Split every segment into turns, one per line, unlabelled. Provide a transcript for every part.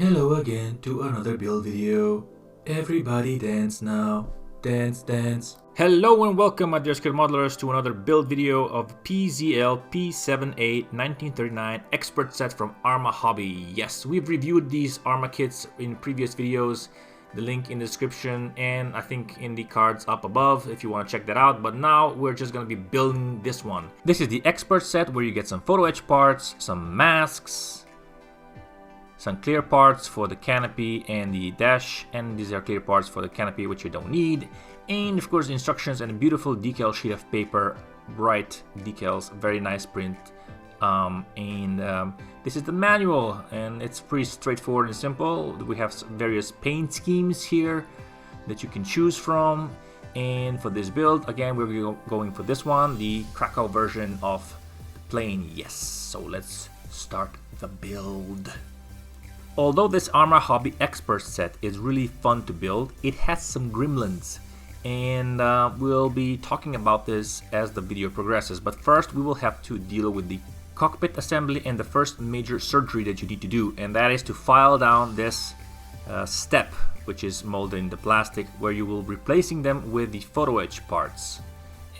Hello again to another build video. Everybody dance now. Dance, dance. Hello and welcome, my dear skilled modelers, to another build video of PZL P.7a 1939 expert set from Arma Hobby. Yes, we've reviewed these Arma kits in previous videos. The link in the description and I think in the cards up above if you want to check that out. But now we're just going to be building this one. This is the expert set where you get some photo etch parts, some masks, some clear parts for the canopy and the dash, and these are clear parts for the canopy which you don't need, and of course the instructions and a beautiful decal sheet of paper, bright decals, very nice print. This is the manual, and it's pretty straightforward and simple. We have various paint schemes here that you can choose from, and for this build again we're going for this one, the Krákow version of the plane. Yes, so let's start the build. Although this Arma Hobby expert set is really fun to build, it has some gremlins, and we'll be talking about this as the video progresses. But first we will have to deal with the cockpit assembly and the first major surgery that you need to do, and that is to file down this step which is molded in the plastic, where you will be replacing them with the photo etch parts.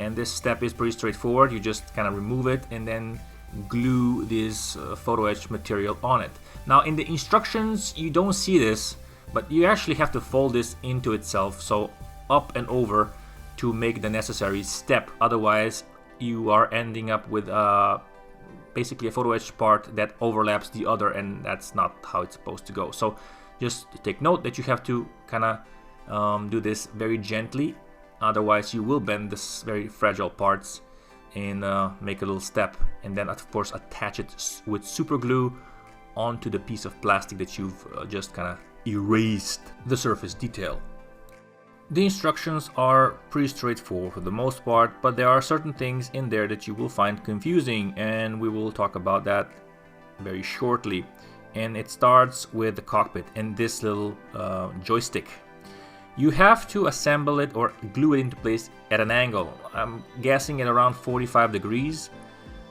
And this step is pretty straightforward. You just kind of remove it and then glue this photo etch material on it. Now in the instructions you don't see this, but you actually have to fold this into itself, so up and over, to make the necessary step. Otherwise you are ending up with basically a photo etch part that overlaps the other, and that's not how it's supposed to go. So just take note that you have to kind of do this very gently, otherwise you will bend this very fragile parts, and make a little step, and then of course attach it with super glue onto the piece of plastic that you've just kind of erased the surface detail. The instructions are pretty straightforward for the most part, but there are certain things in there that you will find confusing, and we will talk about that very shortly. And it starts with the cockpit and this little joystick. You have to assemble it or glue it into place at an angle. I'm guessing at around 45 degrees.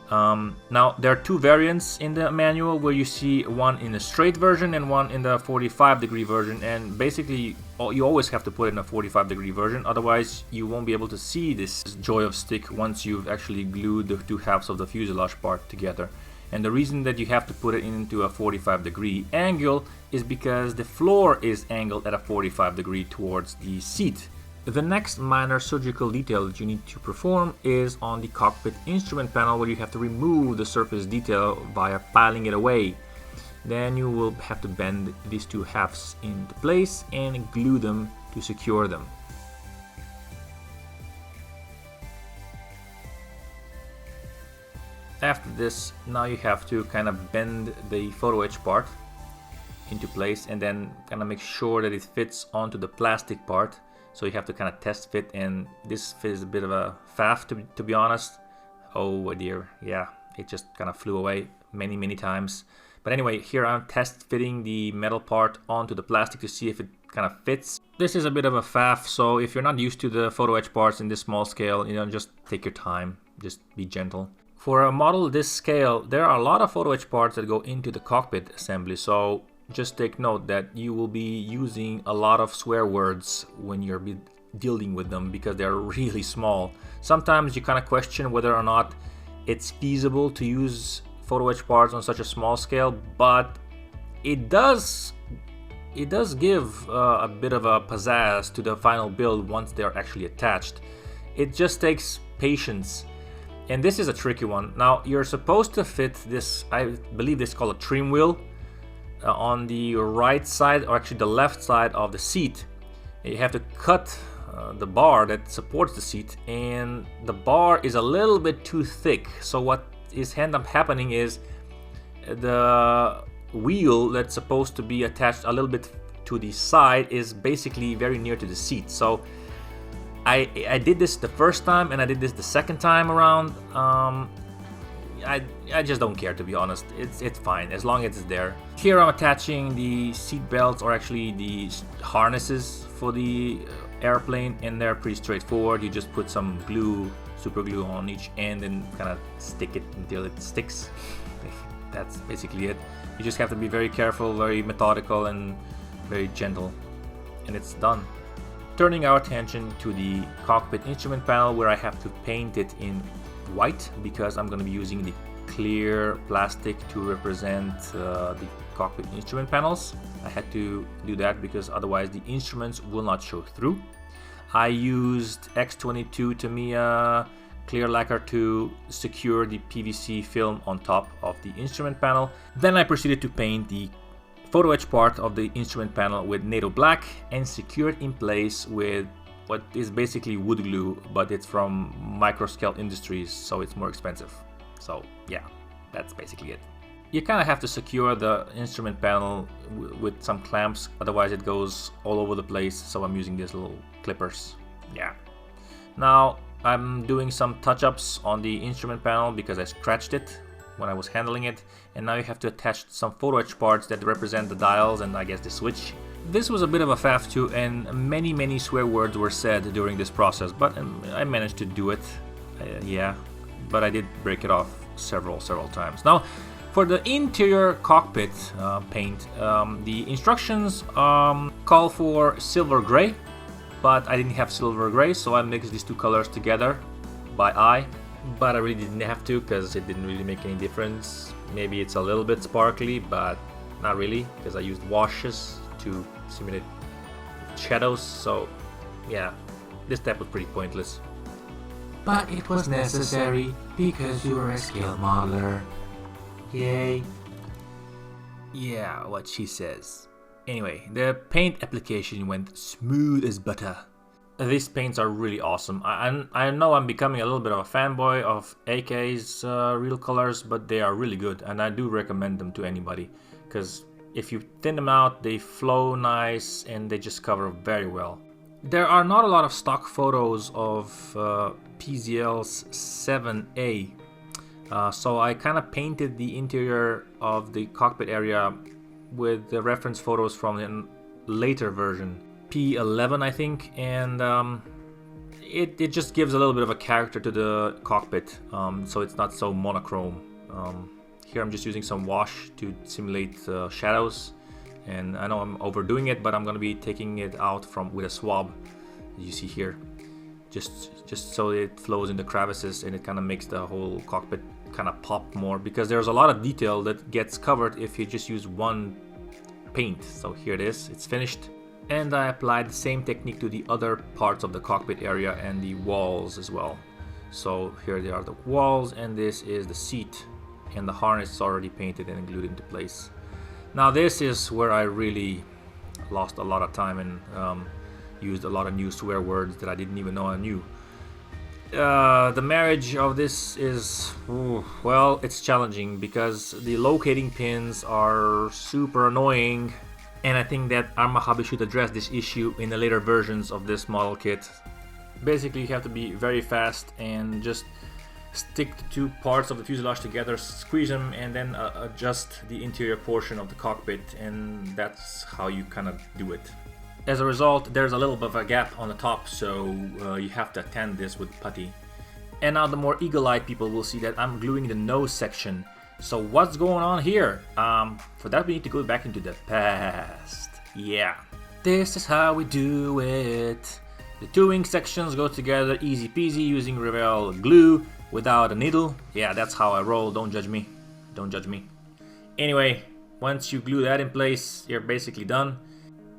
Now there are two variants in the manual, where you see one in the straight version and one in the 45-degree version, and basically you always have to put it in a 45-degree version, otherwise you won't be able to see this joy of stick once you've actually glued the two halves of the fuselage part together. And the reason that you have to put it into a 45-degree angle is because the floor is angled at a 45-degree towards the seat. The next minor surgical detail that you need to perform is on the cockpit instrument panel, where you have to remove the surface detail via filing it away. Then you will have to bend these two halves into place and glue them to secure them. After this, now you have to kind of bend the photo etch part into place and then kind of make sure that it fits onto the plastic part. So you have to kind of test fit, and this fit is a bit of a faff to be honest. Oh dear, yeah, it just kind of flew away many times. But anyway, here I'm test fitting the metal part onto the plastic to see if it kind of fits. This is a bit of a faff, so if you're not used to the photo etch parts in this small scale, you know, just take your time, just be gentle. For a model this scale, there are a lot of photo etch parts that go into the cockpit assembly, so just take note that you will be using a lot of swear words when you're dealing with them, because they're really small. Sometimes you kind of question whether or not it's feasible to use photo etch parts on such a small scale, but it does give a bit of a pizzazz to the final build once they're actually attached. It just takes patience. And this is a tricky one. Now you're supposed to fit this, I believe this is called a trim wheel, on the right side, or actually the left side of the seat. You have to cut the bar that supports the seat, and the bar is a little bit too thick. So what is end up happening is the wheel that's supposed to be attached a little bit to the side is basically very near to the seat. So I did this the first time and I did this the second time around. I just don't care, to be honest. It's fine as long as it's there. Here I'm attaching the seat belts, or actually the harnesses for the airplane, and they're pretty straightforward. You just put some glue, super glue on each end, and kind of stick it until it sticks. that's basically it. You just have to be very careful, very methodical, and very gentle, and it's done. Turning our attention to the cockpit instrument panel, where I have to paint it in white because I'm going to be using the clear plastic to represent the cockpit instrument panels. I had to do that because otherwise the instruments will not show through. I used X22 Tamiya clear lacquer to secure the PVC film on top of the instrument panel. Then I proceeded to paint the photo etch part of the instrument panel with NATO black and secure it in place with what is basically wood glue, but it's from Microscale Industries, so it's more expensive. So yeah, that's basically it. You kind of have to secure the instrument panel with some clamps, otherwise it goes all over the place, so I'm using these little clippers. Yeah. Now I'm doing some touch-ups on the instrument panel because I scratched it when I was handling it, and now you have to attach some photo etch parts that represent the dials and I guess the switch. This was a bit of a faff too, and many swear words were said during this process, but I managed to do it. Yeah, but I did break it off several times. Now, for the interior cockpit paint, the instructions call for silver gray, but I didn't have silver gray, so I mixed these two colors together by eye. But I really didn't have to because it didn't really make any difference. Maybe it's a little bit sparkly, but not really, because I used washes to simulate shadows. So yeah, this step was pretty pointless.
But it was necessary because you were a scale modeler. Yay.
Yeah, what she says. Anyway, the paint application went smooth as butter. These paints are really awesome. I know I'm becoming a little bit of a fanboy of AK's real colors, but they are really good, and I do recommend them to anybody, because if you thin them out, they flow nice and they just cover very well. There are not a lot of stock photos of PZL's 7A, so I kind of painted the interior of the cockpit area with the reference photos from the later version, P11 I think, and it just gives a little bit of a character to the cockpit, so it's not so monochrome. Here I'm just using some wash to simulate shadows, and I know I'm overdoing it, but I'm gonna be taking it out with a swab, as you see here, just so it flows in the crevices and it kind of makes the whole cockpit kind of pop more, because there's a lot of detail that gets covered if you just use one paint. So here it is, it's finished. And I applied the same technique to the other parts of the cockpit area and the walls as well. So here they are, the walls, and this is the seat, and the harness is already painted and glued into place. Now this is where I really lost a lot of time and used a lot of new swear words that I didn't even know I knew. The marriage of this is, well, it's challenging because the locating pins are super annoying. And I think that Arma Hobby should address this issue in the later versions of this model kit. Basically, you have to be very fast and just stick the two parts of the fuselage together, squeeze them, and then adjust the interior portion of the cockpit, and that's how you kind of do it. As a result, there's a little bit of a gap on the top, so you have to attend this with putty. And now the more eagle-eyed people will see that I'm gluing the nose section. So what's going on here? For that we need to go back into the past. Yeah. This is how we do it. The two wing sections go together easy peasy using Revell glue without a needle. Yeah, that's how I roll. Don't judge me. Don't judge me. Anyway, once you glue that in place, you're basically done.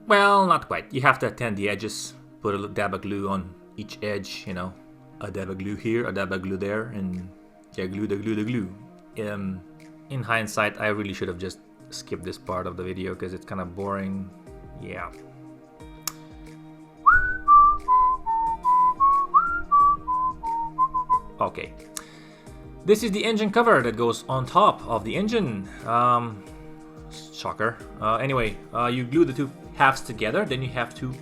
Well, not quite. You have to attend the edges. Put a little dab of glue on each edge, you know. A dab of glue here, a dab of glue there, and yeah, glue the glue. In hindsight, I really should have just skipped this part of the video because it's kind of boring. Yeah. Okay. This is the engine cover that goes on top of the engine. Shocker. Anyway, you glue the two halves together, then you have to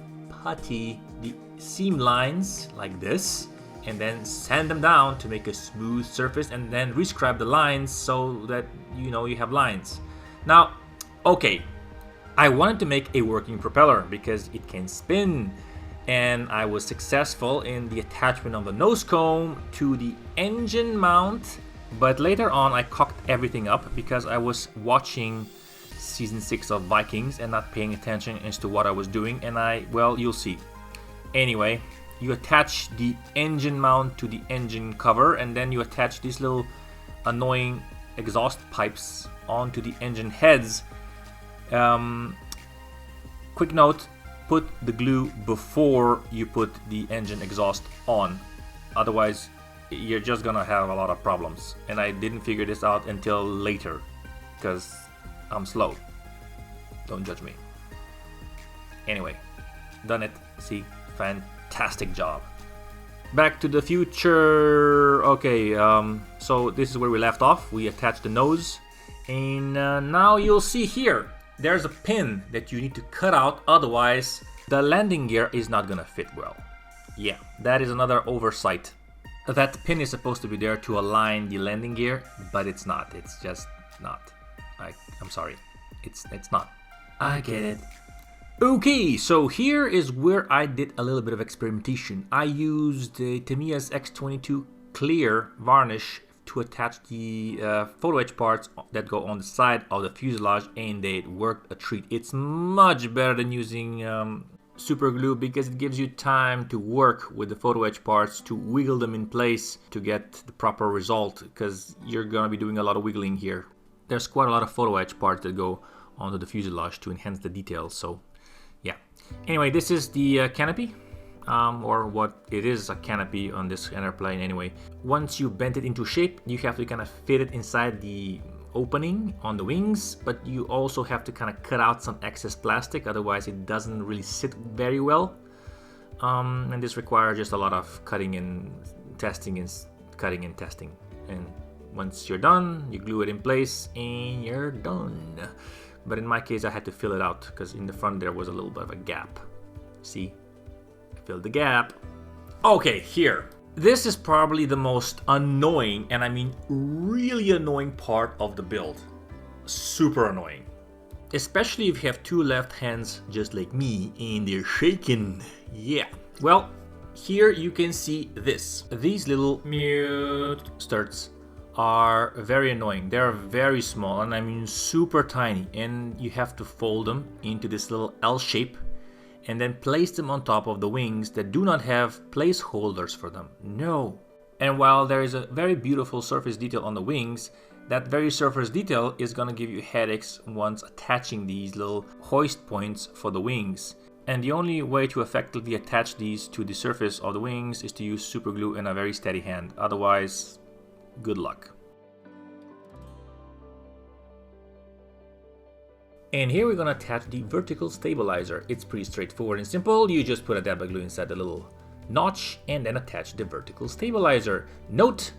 putty the seam lines like this, and then sand them down to make a smooth surface, and then rescribe the lines so that you know you have lines. Now, okay, I wanted to make a working propeller because it can spin, and I was successful in the attachment of the nose cone to the engine mount But later on I cocked everything up because I was watching season 6 of Vikings and not paying attention as to what I was doing, and well, you'll see. Anyway, you attach the engine mount to the engine cover, and then you attach these little annoying exhaust pipes onto the engine heads. Quick note, put the glue before you put the engine exhaust on, otherwise you're just gonna have a lot of problems. And I didn't figure this out until later because I'm slow. Don't judge me. Anyway, done it. See, fantastic job. Back to the future. Okay, so this is where we left off. We attached the nose, and now you'll see here there's a pin that you need to cut out, otherwise the landing gear is not gonna fit well. Yeah, that is another oversight. That pin is supposed to be there to align the landing gear, but it's not. It's just not. I'm sorry, it's not.
I get it.
Okay, so here is where I did a little bit of experimentation. I used the Tamiya X22 clear varnish to attach the photo etch parts that go on the side of the fuselage, and they worked a treat. It's much better than using super glue because it gives you time to work with the photo etch parts, to wiggle them in place to get the proper result, because you're gonna be doing a lot of wiggling here. There's quite a lot of photo etch parts that go onto the fuselage to enhance the details, so yeah. Anyway, this is the canopy, or what it is, a canopy on this airplane anyway. Once you bend it into shape, you have to kind of fit it inside the opening on the wings, but you also have to kind of cut out some excess plastic, otherwise it doesn't really sit very well. And this requires just a lot of cutting and testing and cutting and testing. And once you're done, you glue it in place and you're done. But in my case, I had to fill it out because in the front there was a little bit of a gap. See? I filled the gap. Okay, here. This is probably the most annoying, and I mean really annoying part of the build. Super annoying. Especially if you have two left hands just like me and they're shaking. Yeah. Well, here you can see this. These little mute studs are very annoying. They're very small, and I mean super tiny, and you have to fold them into this little L shape and then place them on top of the wings that do not have placeholders for them. No. And while there is a very beautiful surface detail on the wings, that very surface detail is gonna give you headaches once attaching these little hoist points for the wings. And the only way to effectively attach these to the surface of the wings is to use super glue in a very steady hand. Otherwise, good luck. And here we're gonna attach the vertical stabilizer. It's pretty straightforward and simple. You just put a dab of glue inside the little notch and then attach the vertical stabilizer. Note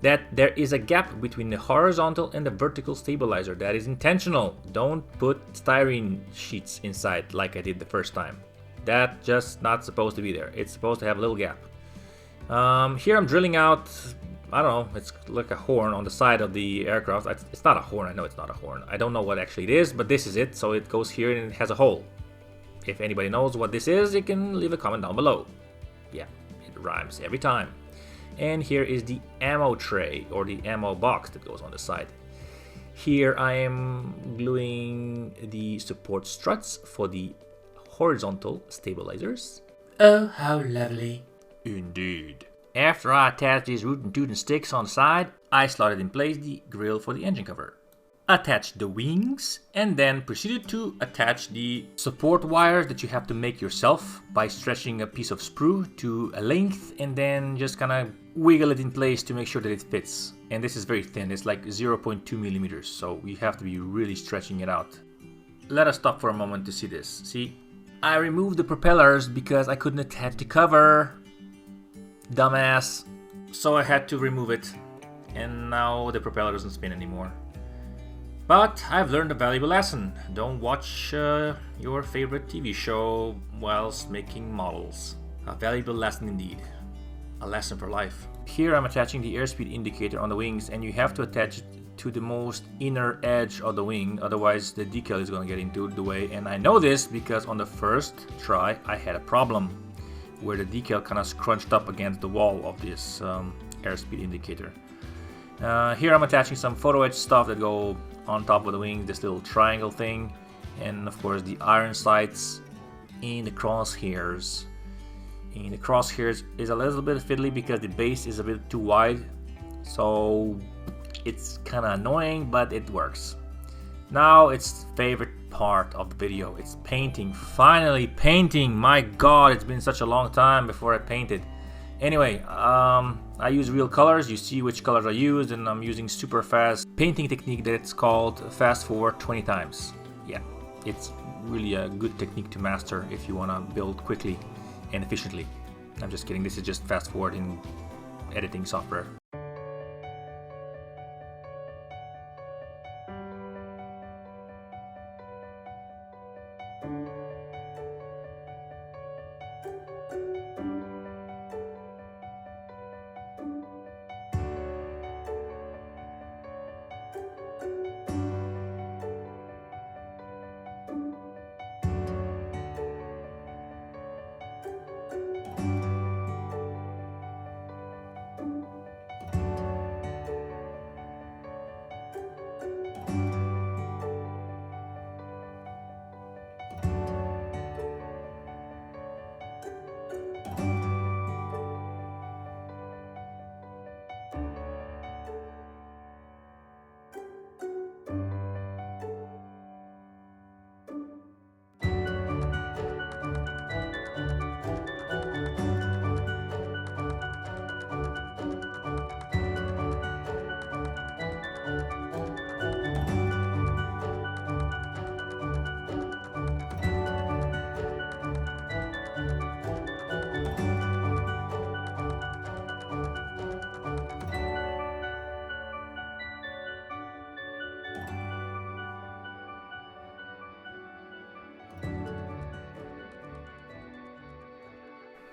that there is a gap between the horizontal and the vertical stabilizer. That is intentional. Don't put styrene sheets inside like I did the first time. That's just not supposed to be there. It's supposed to have a little gap. Here I'm drilling out, I don't know, it's like a horn on the side of the aircraft. It's not a horn, I know it's not a horn. I don't know what actually it is, but this is it. So it goes here and it has a hole. If anybody knows what this is, you can leave a comment down below. Yeah, it rhymes every time. And here is the ammo tray, or the ammo box that goes on the side. Here I am gluing the support struts for the horizontal stabilizers.
Oh, how lovely.
Indeed. After I attached these root and tooth sticks on the side, I slotted in place the grill for the engine cover. Attached the wings, and then proceeded to attach the support wires that you have to make yourself by stretching a piece of sprue to a length and then just kind of wiggle it in place to make sure that it fits. And this is very thin, it's like 0.2 millimeters, so you have to be really stretching it out. Let us stop for a moment to see this. See, I removed the propellers because I couldn't attach the cover. Dumbass. So I had to remove it, and now the propeller doesn't spin anymore. But I've learned a valuable lesson. Don't watch your favorite TV show whilst making models. A valuable lesson indeed. A lesson for life. Here I'm attaching the airspeed indicator on the wings, and you have to attach it to the most inner edge of the wing, otherwise the decal is going to get into the way. And I know this because on the first try I had a problem where the decal kind of scrunched up against the wall of this airspeed indicator. Here I'm attaching some photo etch stuff that go on top of the wings, this little triangle thing, and of course the iron sights in the crosshairs. And the crosshairs is a little bit fiddly because the base is a bit too wide, so it's kind of annoying, but it works. Now it's favorite part of the video. It's painting. Finally painting. My god, it's been such a long time before I painted. Anyway, I use real colors. You see which colors I used, and I'm using super fast painting technique that's called fast forward 20 times. Yeah, it's really a good technique to master if you want to build quickly and efficiently. I'm just kidding, this is just fast forward in editing software.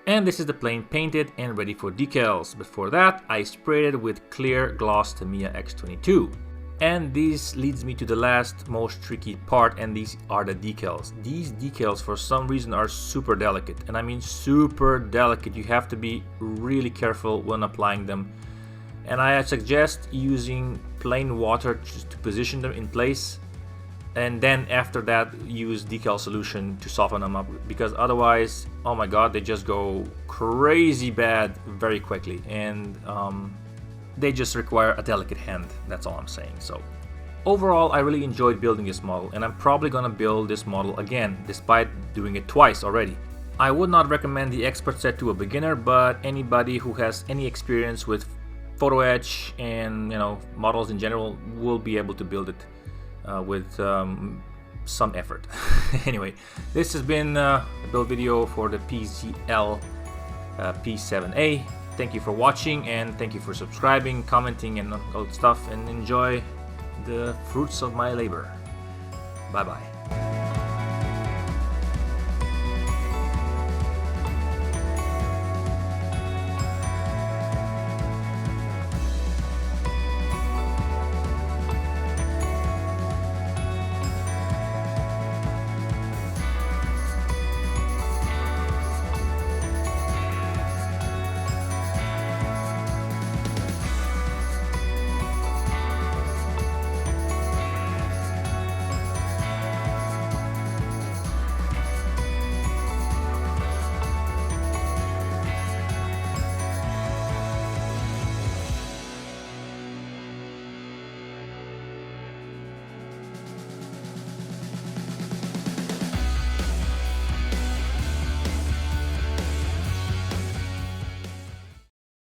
And this is the plane painted and ready for decals. Before that, I sprayed it with clear gloss Tamiya X22. And this leads me to the last most tricky part, and these are the decals. These decals for some reason are super delicate, and I mean super delicate. You have to be really careful when applying them. And I suggest using plain water just to position them in place, and then after that use decal solution to soften them up, because otherwise, oh my god, they just go crazy bad very quickly, and they just require a delicate hand. That's all I'm saying. So overall, I really enjoyed building this model, and I'm probably gonna build this model again despite doing it twice already. I would not recommend the expert set to a beginner, but anybody who has any experience with photo etch and models in general will be able to build it with some effort. Anyway, this has been a build video for the PZL P.7a. Thank you for watching, and thank you for subscribing, commenting, and all that stuff, and enjoy the fruits of my labor. Bye bye.